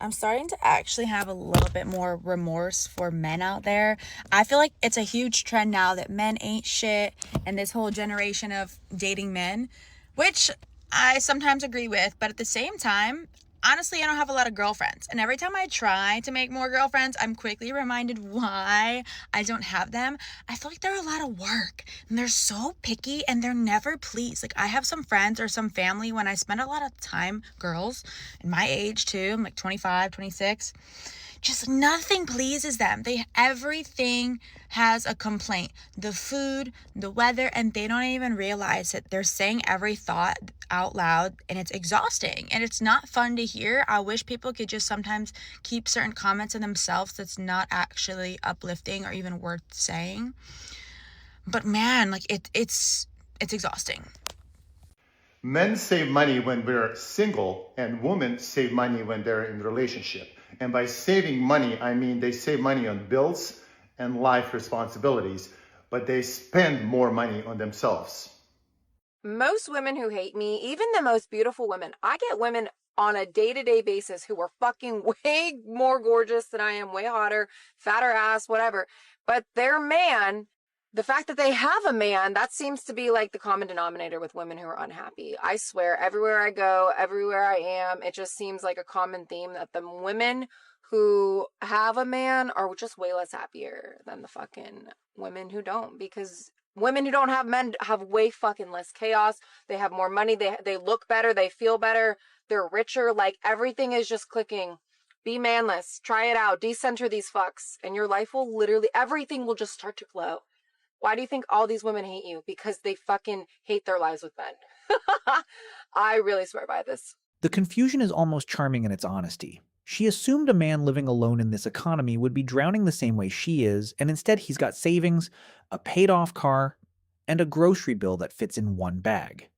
I'm starting to actually have a little bit more remorse for men out there. I feel like it's a huge trend now that men ain't shit, and this whole generation of dating men, which I sometimes agree with, but at the same time, honestly, I don't have a lot of girlfriends. And every time I try to make more girlfriends, I'm quickly reminded why I don't have them. I feel like they're a lot of work and they're so picky and they're never pleased. Like, I have some friends or some family when I spend a lot of time, girls in my age too, I'm like 25, 26, just nothing pleases them. Everything has a complaint. The food, the weather, and they don't even realize it. They're saying every thought out loud, and it's exhausting and it's not fun to hear. I wish people could just sometimes keep certain comments to themselves that's not actually uplifting or even worth saying. But man, like it's exhausting. Men save money when we're single, and women save money when they're in a relationship. And by saving money, I mean they save money on bills and life responsibilities, but they spend more money on themselves. Most women who hate me, even the most beautiful women, I get women on a day-to-day basis who are fucking way more gorgeous than I am, way hotter, fatter ass, whatever. But their man, the fact that they have a man, that seems to be like the common denominator with women who are unhappy. I swear, everywhere I go, everywhere I am, it just seems like a common theme that the women who have a man are just way less happier than the fucking women who don't, because women who don't have men have way fucking less chaos. They have more money. They look better. They feel better. They're richer. Like, everything is just clicking. Be manless. Try it out. Decenter these fucks. And your life will literally, everything will just start to glow. Why do you think all these women hate you? Because they fucking hate their lives with men. I really swear by this. The confusion is almost charming in its honesty. She assumed a man living alone in this economy would be drowning the same way she is, and instead he's got savings, a paid-off car, and a grocery bill that fits in one bag.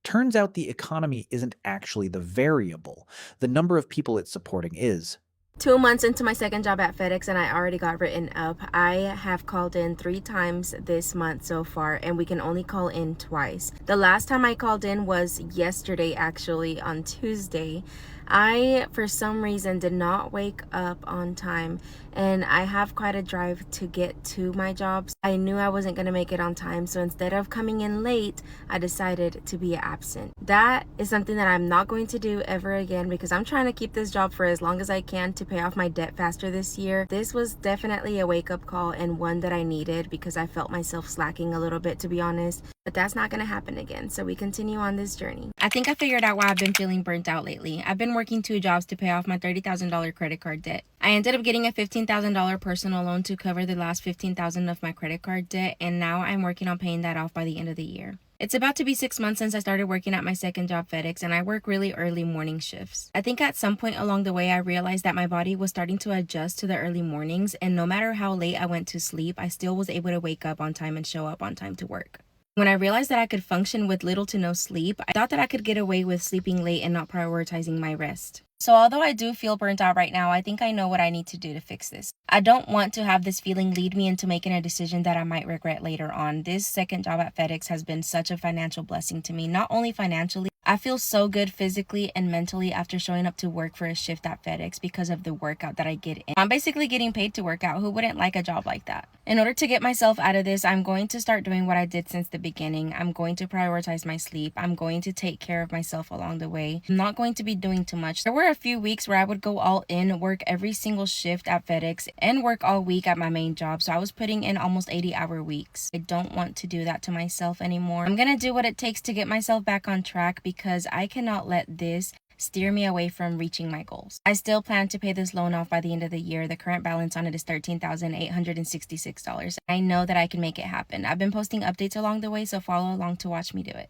Turns out the economy isn't actually the variable. The number of people it's supporting is. 2 months into my second job at FedEx and I already got written up. I have called in 3 times this month so far, and we can only call in twice. The last time I called in was yesterday, actually, on Tuesday. I, for some reason, did not wake up on time, and I have quite a drive to get to my jobs. I knew I wasn't going to make it on time, so instead of coming in late, I decided to be absent. That is something that I'm not going to do ever again, because I'm trying to keep this job for as long as I can to pay off my debt faster this year. This was definitely a wake-up call, and one that I needed, because I felt myself slacking a little bit, to be honest. But that's not going to happen again, so we continue on this journey. I think I figured out why I've been feeling burnt out lately. I've been working 2 jobs to pay off my $30,000 credit card debt. I ended up getting a $15,000 personal loan to cover the last $15,000 of my credit card debt, and now I'm working on paying that off by the end of the year. It's about to be 6 months since I started working at my second job, FedEx, and I work really early morning shifts. I think at some point along the way, I realized that my body was starting to adjust to the early mornings, and no matter how late I went to sleep, I still was able to wake up on time and show up on time to work. When I realized that I could function with little to no sleep, I thought that I could get away with sleeping late and not prioritizing my rest. So although I do feel burnt out right now, I think I know what I need to do to fix this. I don't want to have this feeling lead me into making a decision that I might regret later on. This second job at FedEx has been such a financial blessing to me, not only financially. I feel so good physically and mentally after showing up to work for a shift at FedEx because of the workout that I get in. I'm basically getting paid to work out. Who wouldn't like a job like that? In order to get myself out of this, I'm going to start doing what I did since the beginning. I'm going to prioritize my sleep. I'm going to take care of myself along the way. I'm not going to be doing too much. There were a few weeks where I would go all in, work every single shift at FedEx, and work all week at my main job. So I was putting in almost 80-hour weeks. I don't want to do that to myself anymore. I'm going to do what it takes to get myself back on track, because I cannot let this steer me away from reaching my goals. I still plan to pay this loan off by the end of the year. The current balance on it is $13,866. I know that I can make it happen. I've been posting updates along the way, so follow along to watch me do it.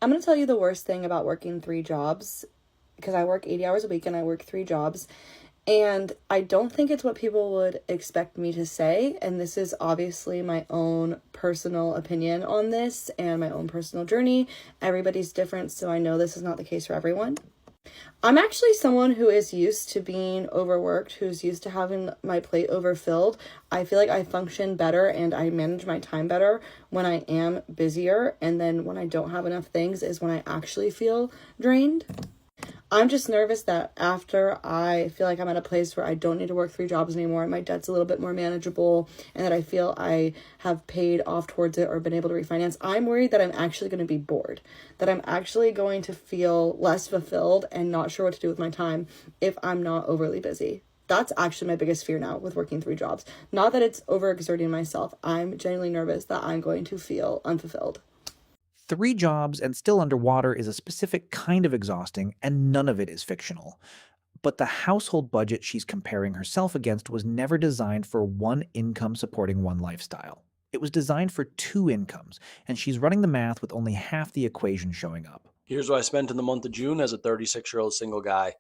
I'm going to tell you the worst thing about working 3 jobs, because I work 80 hours a week and I work 3 jobs. And I don't think it's what people would expect me to say. And this is obviously my own personal opinion on this and my own personal journey. Everybody's different, so I know this is not the case for everyone. I'm actually someone who is used to being overworked, who's used to having my plate overfilled. I feel like I function better and I manage my time better when I am busier. And then when I don't have enough things is when I actually feel drained. I'm just nervous that after I feel like I'm at a place where I don't need to work 3 jobs anymore, my debt's a little bit more manageable, and that I feel I have paid off towards it or been able to refinance, I'm worried that I'm actually going to be bored, that I'm actually going to feel less fulfilled and not sure what to do with my time if I'm not overly busy. That's actually my biggest fear now with working 3 jobs. Not that it's overexerting myself. I'm genuinely nervous that I'm going to feel unfulfilled. 3 jobs and still underwater is a specific kind of exhausting, and none of it is fictional. But the household budget she's comparing herself against was never designed for one income supporting one lifestyle. It was designed for 2 incomes, and she's running the math with only half the equation showing up. Here's what I spent in the month of June as a 36-year-old single guy.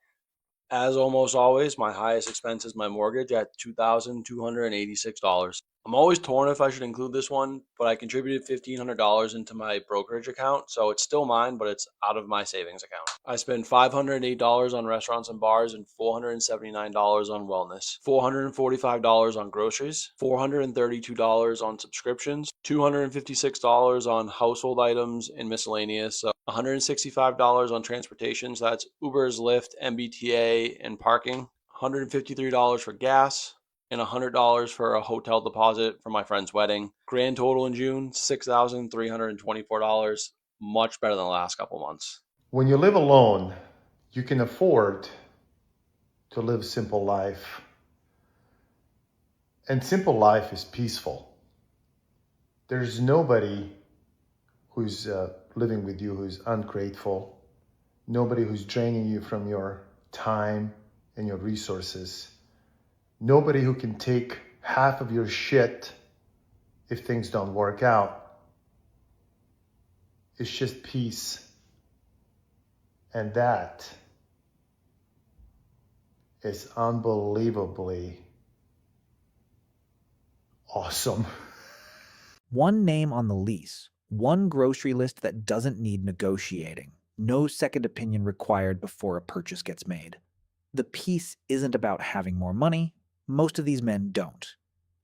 As almost always, my highest expense is my mortgage at $2,286. I'm always torn if I should include this one, but I contributed $1,500 into my brokerage account, so it's still mine, but it's out of my savings account. I spent $508 on restaurants and bars and $479 on wellness, $445 on groceries, $432 on subscriptions, $256 on household items and miscellaneous, $165 on transportation, so that's Ubers, Lyft, MBTA, and parking, $153 for gas, and $100 for a hotel deposit for my friend's wedding. Grand total in June, $6,324, much better than the last couple months. When you live alone, you can afford to live simple life. And simple life is peaceful. There's nobody who's living with you who's ungrateful. Nobody who's draining you from your time and your resources. Nobody who can take half of your shit if things don't work out. It's just peace. And that is unbelievably awesome. One name on the lease, one grocery list that doesn't need negotiating, no second opinion required before a purchase gets made. The peace isn't about having more money. Most of these men don't.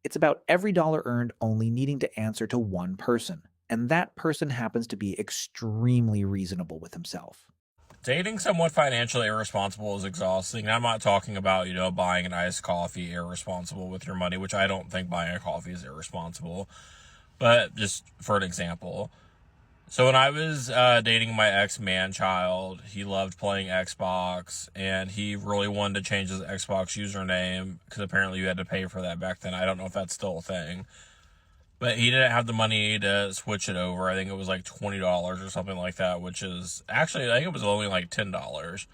It's about every dollar earned only needing to answer to one person, and that person happens to be extremely reasonable with himself. Dating someone financially irresponsible is exhausting. I'm not talking about, buying an iced coffee irresponsible with your money, which I don't think buying a coffee is irresponsible. But just for an example. So when I was dating my ex-man-child, he loved playing Xbox, and he really wanted to change his Xbox username, because apparently you had to pay for that back then. I don't know if that's still a thing. But he didn't have the money to switch it over. I think it was like $20 or something like that, which is actually, I think it was only like $10.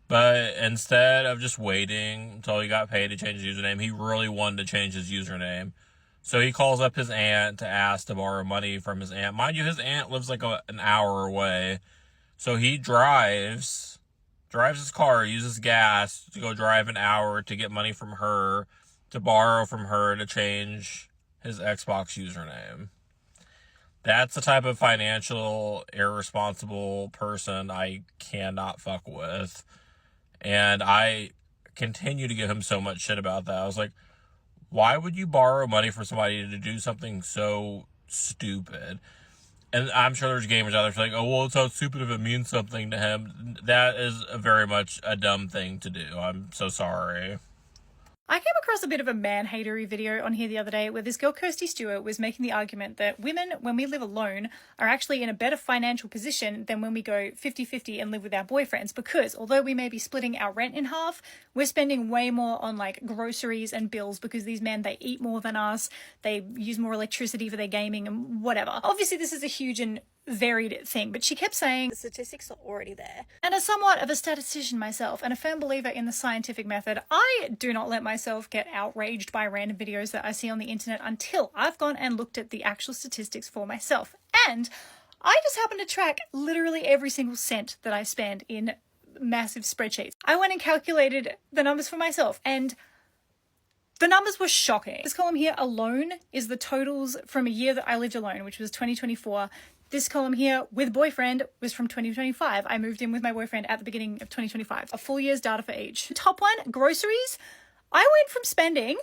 But instead of just waiting until he got paid to change his username, he really wanted to change his username. So he calls up his aunt to ask to borrow money from his aunt. Mind you, his aunt lives like an hour away. So he drives his car, uses gas to go drive an hour to get money from her, to borrow from her to change his Xbox username. That's the type of financial irresponsible person I cannot fuck with. And I continue to give him so much shit about that. I was like, why would you borrow money from somebody to do something so stupid? And I'm sure there's gamers out there like, oh, well, it's so stupid if it means something to him. That is very much a dumb thing to do. I'm so sorry. I came across a bit of a man-hatery video on here the other day where this girl, Kirsty Stewart, was making the argument that women, when we live alone, are actually in a better financial position than when we go 50-50 and live with our boyfriends, because although we may be splitting our rent in half, we're spending way more on like groceries and bills because these men, they eat more than us, they use more electricity for their gaming and whatever. Obviously, this is a huge and varied thing, but she kept saying the statistics are already there. And as somewhat of a statistician myself and a firm believer in the scientific method, I do not let myself get outraged by random videos that I see on the internet until I've gone and looked at the actual statistics for myself. And I just happen to track literally every single cent that I spend in massive spreadsheets. I went and calculated the numbers for myself, and the numbers were shocking. This column here alone is the totals from a year that I lived alone, which was 2024. This column here with boyfriend was from 2025. I moved in with my boyfriend at the beginning of 2025. A full year's data for each. Top one, groceries. I went from spending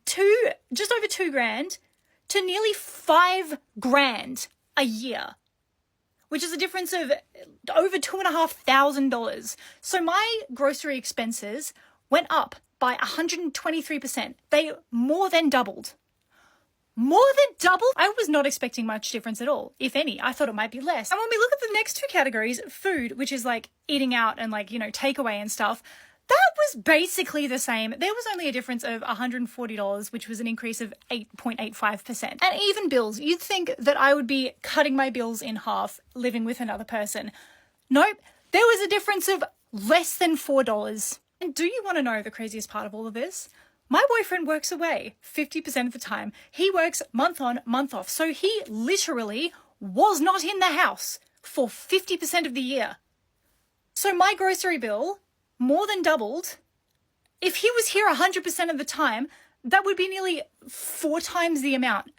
just over $2,000 to nearly $5,000 a year. which is a difference of over $2,500. So my grocery expenses went up by 123%. They more than doubled. More than double? I was not expecting much difference at all, if any. I thought it might be less. And when we look at the next two categories, food, which is like eating out and like, takeaway and stuff, that was basically the same. There was only a difference of $140, which was an increase of 8.85%. And even bills. You'd think that I would be cutting my bills in half living with another person. Nope. There was a difference of less than $4. And do you want to know the craziest part of all of this? My boyfriend works away 50% of the time. He works month on, month off. So he literally was not in the house for 50% of the year. So my grocery bill more than doubled. If he was here 100% of the time, that would be nearly 4 times the amount.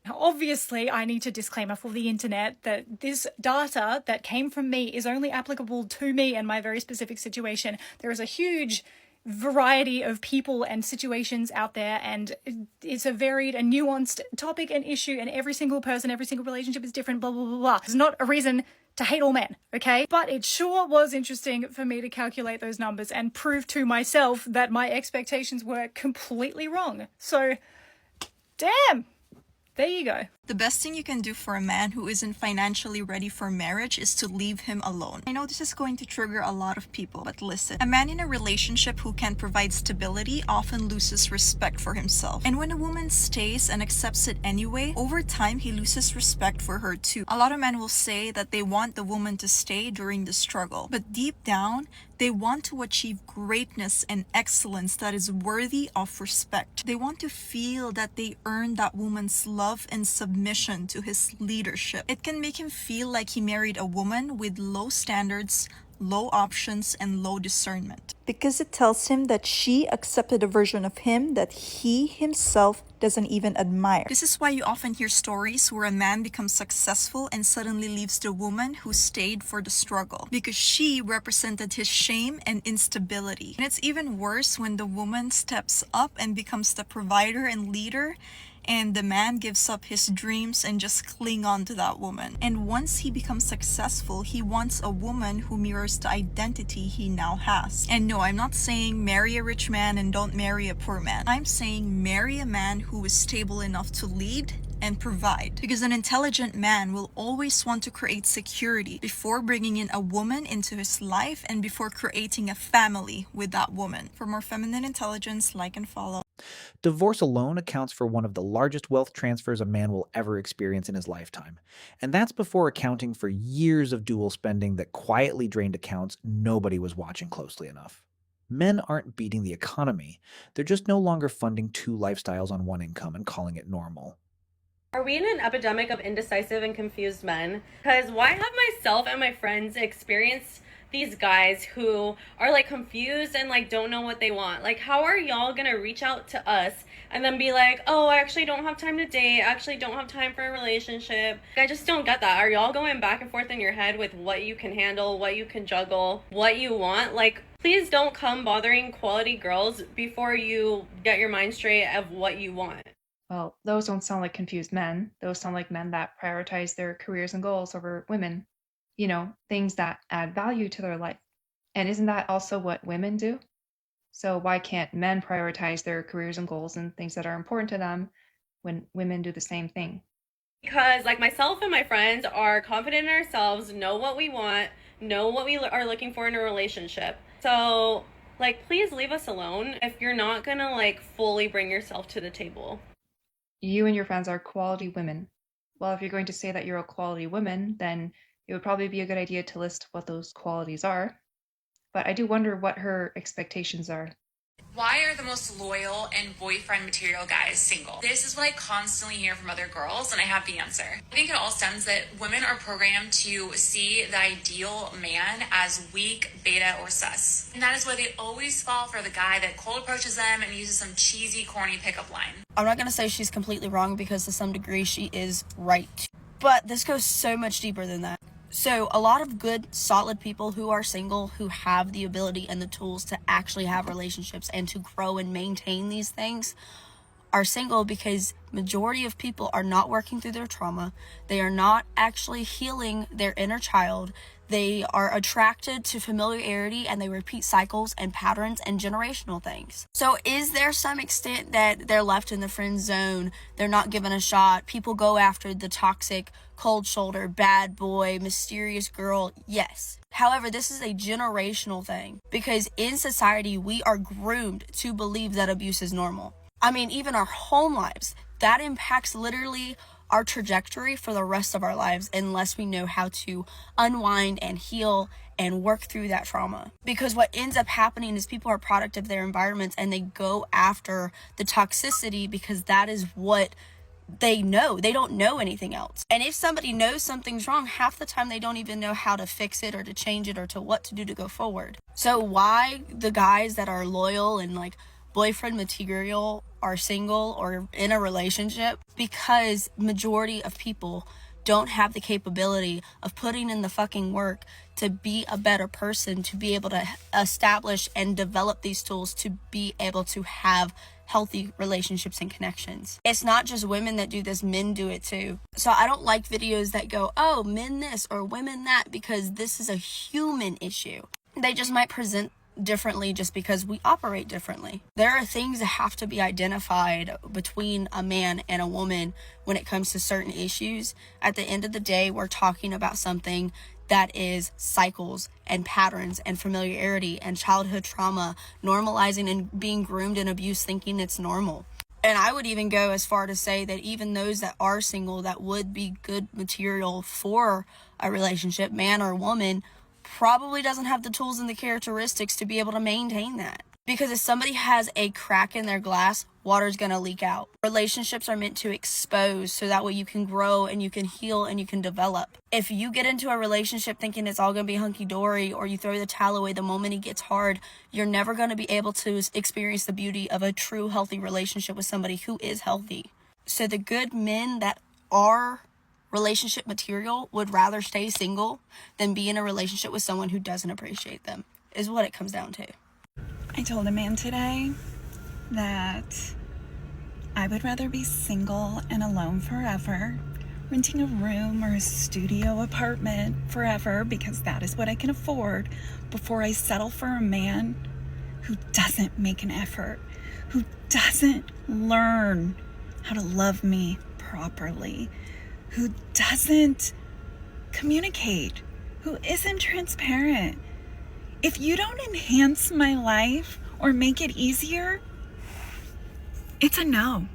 Now, obviously, I need to disclaimer for the internet that this data that came from me is only applicable to me and my very specific situation. There is a huge variety of people and situations out there, and it's a varied and nuanced topic and issue, and every single person, every single relationship is different, blah, blah, blah, blah. It's not a reason to hate all men, okay? But it sure was interesting for me to calculate those numbers and prove to myself that my expectations were completely wrong. So, damn! There you go. The best thing you can do for a man who isn't financially ready for marriage is to leave him alone. I know this is going to trigger a lot of people, but listen. A man in a relationship who can provide stability often loses respect for himself. And when a woman stays and accepts it anyway, over time he loses respect for her too. A lot of men will say that they want the woman to stay during the struggle, but deep down, they want to achieve greatness and excellence that is worthy of respect. They want to feel that they earned that woman's love and submission to his leadership. It can make him feel like he married a woman with low standards, low options, and low discernment. Because it tells him that she accepted a version of him that he himself doesn't even admire. This is why you often hear stories where a man becomes successful and suddenly leaves the woman who stayed for the struggle, because she represented his shame and instability. And it's even worse when the woman steps up and becomes the provider and leader, and the man gives up his dreams and just cling on to that woman. And once he becomes successful, he wants a woman who mirrors the identity he now has. And no, I'm not saying marry a rich man and don't marry a poor man. I'm saying marry a man who is stable enough to lead and provide. Because an intelligent man will always want to create security before bringing in a woman into his life and before creating a family with that woman. For more feminine intelligence, like and follow. Divorce alone accounts for one of the largest wealth transfers a man will ever experience in his lifetime. And that's before accounting for years of dual spending that quietly drained accounts nobody was watching closely enough. Men aren't beating the economy. They're just no longer funding 2 lifestyles on 1 income and calling it normal. Are we in an epidemic of indecisive and confused men? Because why have myself and my friends experienced these guys who are like confused and like don't know what they want? Like, how are y'all gonna reach out to us and then be like, oh, I actually don't have time to date, I actually don't have time for a relationship? I just don't get that. Are y'all going back and forth in your head with what you can handle, what you can juggle, what you want? Like, please don't come bothering quality girls before you get your mind straight of what you want. Well, those don't sound like confused men. Those sound like men that prioritize their careers and goals over women. You know, things that add value to their life. And isn't that also what women do? So why can't men prioritize their careers and goals and things that are important to them when women do the same thing? Because like myself and my friends are confident in ourselves, know what we want, know what we are looking for in a relationship. So like, please leave us alone if you're not gonna like fully bring yourself to the table. You and your friends are quality women. Well, if you're going to say that you're a quality woman, then it would probably be a good idea to list what those qualities are. But I do wonder what her expectations are. Why are the most loyal and boyfriend material guys single? This is what I constantly hear from other girls, and I have the answer. I think it all stems that women are programmed to see the ideal man as weak, beta, or sus. And that is why they always fall for the guy that cold approaches them and uses some cheesy, corny pickup line. I'm not going to say she's completely wrong, because to some degree she is right. But this goes so much deeper than that. So a lot of good, solid people who are single, who have the ability and the tools to actually have relationships and to grow and maintain these things, are single because majority of people are not working through their trauma. They are not actually healing their inner child. They are attracted to familiarity and they repeat cycles and patterns and generational things. So is there some extent that they're left in the friend zone? They're not given a shot. People go after the toxic, cold shoulder, bad boy, mysterious girl. Yes. However, this is a generational thing because in society, we are groomed to believe that abuse is normal. I mean, even our home lives, that impacts literally our trajectory for the rest of our lives unless we know how to unwind and heal and work through that trauma. Because what ends up happening is people are a product of their environments and they go after the toxicity because that is what they know. They don't know anything else. And if somebody knows something's wrong, half the time they don't even know how to fix it or to change it or to what to do to go forward. So why the guys that are loyal and like boyfriend material are single or in a relationship? Because majority of people don't have the capability of putting in the fucking work to be a better person, to be able to establish and develop these tools to be able to have healthy relationships and connections. It's not just women that do this, men do it too. So I don't like videos that go, oh, men this or women that, because this is a human issue. They just might present differently just because we operate differently. There are things that have to be identified between a man and a woman when it comes to certain issues. At the end of the day, we're talking about something that is cycles and patterns and familiarity and childhood trauma, normalizing and being groomed in abuse, thinking it's normal. And I would even go as far to say that even those that are single that would be good material for a relationship, man or woman, probably doesn't have the tools and the characteristics to be able to maintain that. Because if somebody has a crack in their glass, water's gonna leak out. Relationships are meant to expose so that way you can grow and you can heal and you can develop. If you get into a relationship thinking it's all gonna be hunky-dory or you throw the towel away the moment it gets hard, you're never gonna be able to experience the beauty of a true healthy relationship with somebody who is healthy. So the good men that are relationship material would rather stay single than be in a relationship with someone who doesn't appreciate them, is what it comes down to. I told a man today that I would rather be single and alone forever, renting a room or a studio apartment forever because that is what I can afford, before I settle for a man who doesn't make an effort, who doesn't learn how to love me properly, who doesn't communicate, who isn't transparent. If you don't enhance my life or make it easier, it's a no.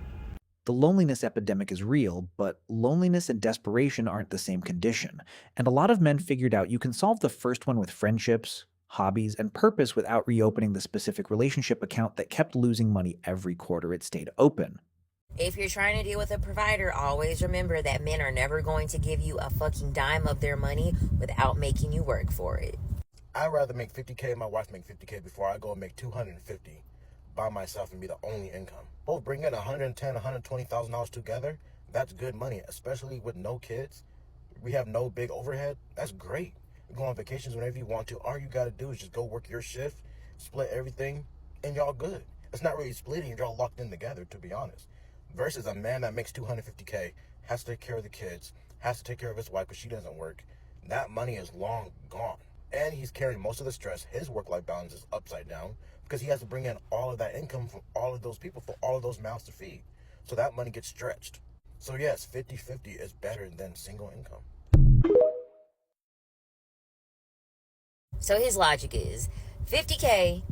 The loneliness epidemic is real, but loneliness and desperation aren't the same condition. And a lot of men figured out you can solve the first one with friendships, hobbies, and purpose without reopening the specific relationship account that kept losing money every quarter it stayed open. If you're trying to deal with a provider, always remember that men are never going to give you a fucking dime of their money without making you work for it. I'd rather make $50K and my wife make $50K before I go and make $250 by myself and be the only income. Both bring in $110,000, $120,000 together. That's good money, especially with no kids. We have no big overhead. That's great. You go on vacations whenever you want to. All you got to do is just go work your shift, split everything, and y'all good. It's not really splitting. You're all locked in together, to be honest. Versus a man that makes $250K, has to take care of the kids, has to take care of his wife because she doesn't work. That money is long gone. And he's carrying most of the stress. His work-life balance is upside down because he has to bring in all of that income from all of those people for all of those mouths to feed. So that money gets stretched. So yes, 50-50 is better than single income. So his logic is 50K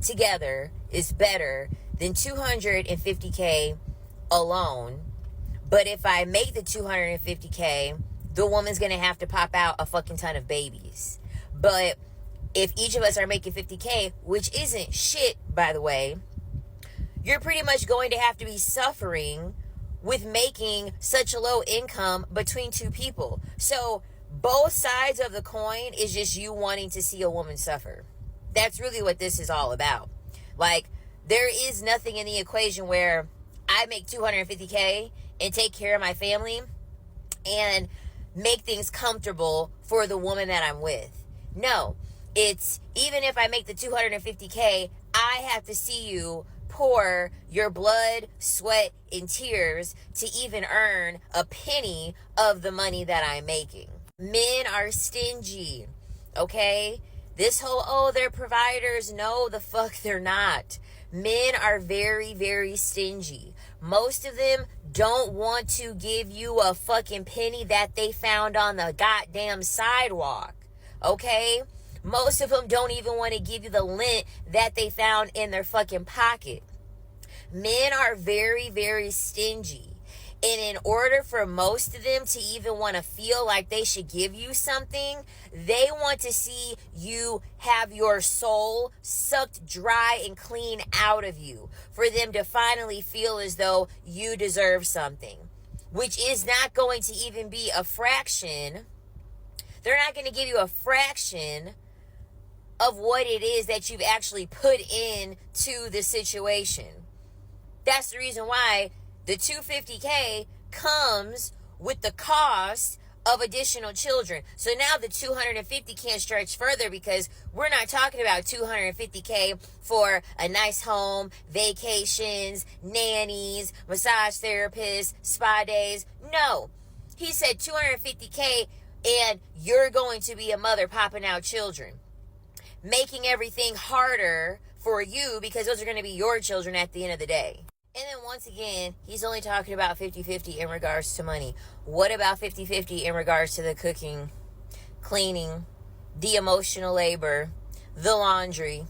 together is better than 250K alone. But if I make the 250K, the woman's gonna have to pop out a fucking ton of babies. But if each of us are making 50K, which isn't shit, by the way, you're pretty much going to have to be suffering with making such a low income between two people. So both sides of the coin is just you wanting to see a woman suffer. That's really what this is all about. Like, there is nothing in the equation where I make 250K and take care of my family and make things comfortable for the woman that I'm with. No, it's even if I make the 250K, I have to see you pour your blood, sweat, and tears to even earn a penny of the money that I'm making. Men are stingy, okay? This whole, oh, they're providers. No, the fuck they're not. Men are very, very stingy. Most of them don't want to give you a fucking penny that they found on the goddamn sidewalk, okay? Most of them don't even want to give you the lint that they found in their fucking pocket. Men are very, very stingy. And in order for most of them to even want to feel like they should give you something, they want to see you have your soul sucked dry and clean out of you for them to finally feel as though you deserve something, which is not going to even be a fraction. They're not going to give you a fraction of what it is that you've actually put into the situation. That's the reason why the $250K comes with the cost of additional children. So now the $250 can't stretch further because we're not talking about $250K for a nice home, vacations, nannies, massage therapists, spa days. No, he said $250K and you're going to be a mother popping out children, making everything harder for you because those are going to be your children at the end of the day. And then once again, he's only talking about 50-50 in regards to money. What about 50-50 in regards to the cooking, cleaning, the emotional labor, the laundry?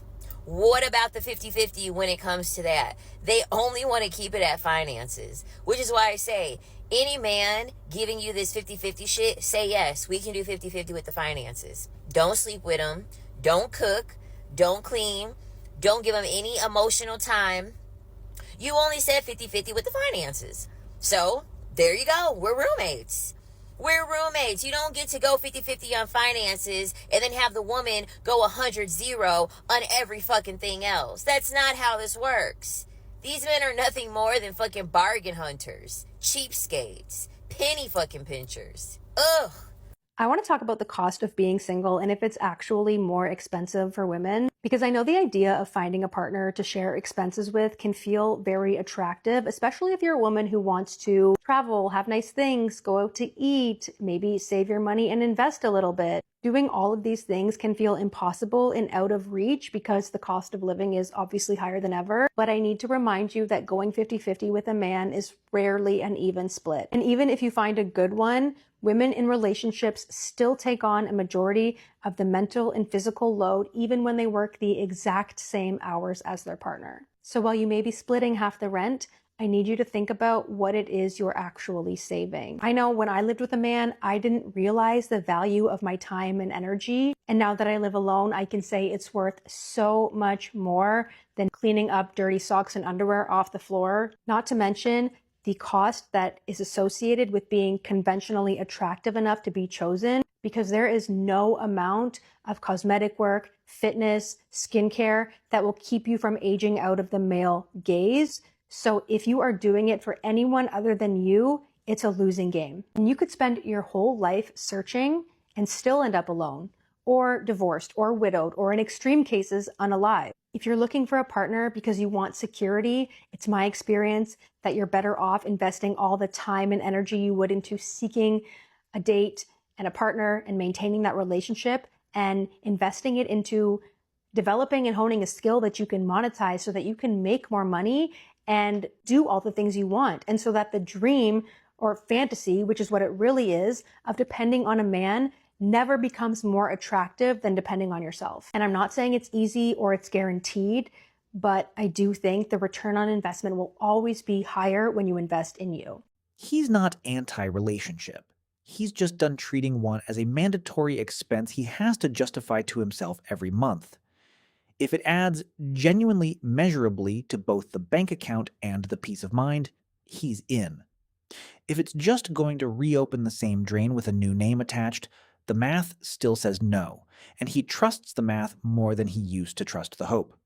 What about the 50-50 when it comes to that? They only want to keep it at finances, which is why I say, any man giving you this 50-50 shit, say yes, we can do 50-50 with the finances. Don't sleep with him. Don't cook. Don't clean. Don't give him any emotional time. You only said 50-50 with the finances. So, there you go. We're roommates. We're roommates. You don't get to go 50-50 on finances and then have the woman go 100-0 on every fucking thing else. That's not how this works. These men are nothing more than fucking bargain hunters, cheapskates, penny fucking pinchers. Ugh. I want to talk about the cost of being single and if it's actually more expensive for women, because I know the idea of finding a partner to share expenses with can feel very attractive, especially if you're a woman who wants to travel, have nice things, go out to eat, maybe save your money and invest a little bit. Doing all of these things can feel impossible and out of reach because the cost of living is obviously higher than ever. But I need to remind you that going 50-50 with a man is rarely an even split. And even if you find a good one, women in relationships still take on a majority of the mental and physical load even when they work the exact same hours as their partner. So while you may be splitting half the rent, I need you to think about what it is you're actually saving. I know when I lived with a man, I didn't realize the value of my time and energy. And now that I live alone, I can say it's worth so much more than cleaning up dirty socks and underwear off the floor. Not to mention the cost that is associated with being conventionally attractive enough to be chosen, because there is no amount of cosmetic work, fitness, skincare that will keep you from aging out of the male gaze. So if you are doing it for anyone other than you, it's a losing game. And you could spend your whole life searching and still end up alone, or divorced, or widowed, or in extreme cases, unalive. If you're looking for a partner because you want security, it's my experience that you're better off investing all the time and energy you would into seeking a date and a partner and maintaining that relationship, and investing it into developing and honing a skill that you can monetize so that you can make more money and do all the things you want. And so that the dream or fantasy, which is what it really is, of depending on a man never becomes more attractive than depending on yourself. And I'm not saying it's easy or it's guaranteed, but I do think the return on investment will always be higher when you invest in you. He's not anti-relationship. He's just done treating one as a mandatory expense he has to justify to himself every month. If it adds genuinely measurably to both the bank account and the peace of mind, he's in. If it's just going to reopen the same drain with a new name attached, the math still says no, and he trusts the math more than he used to trust the hope.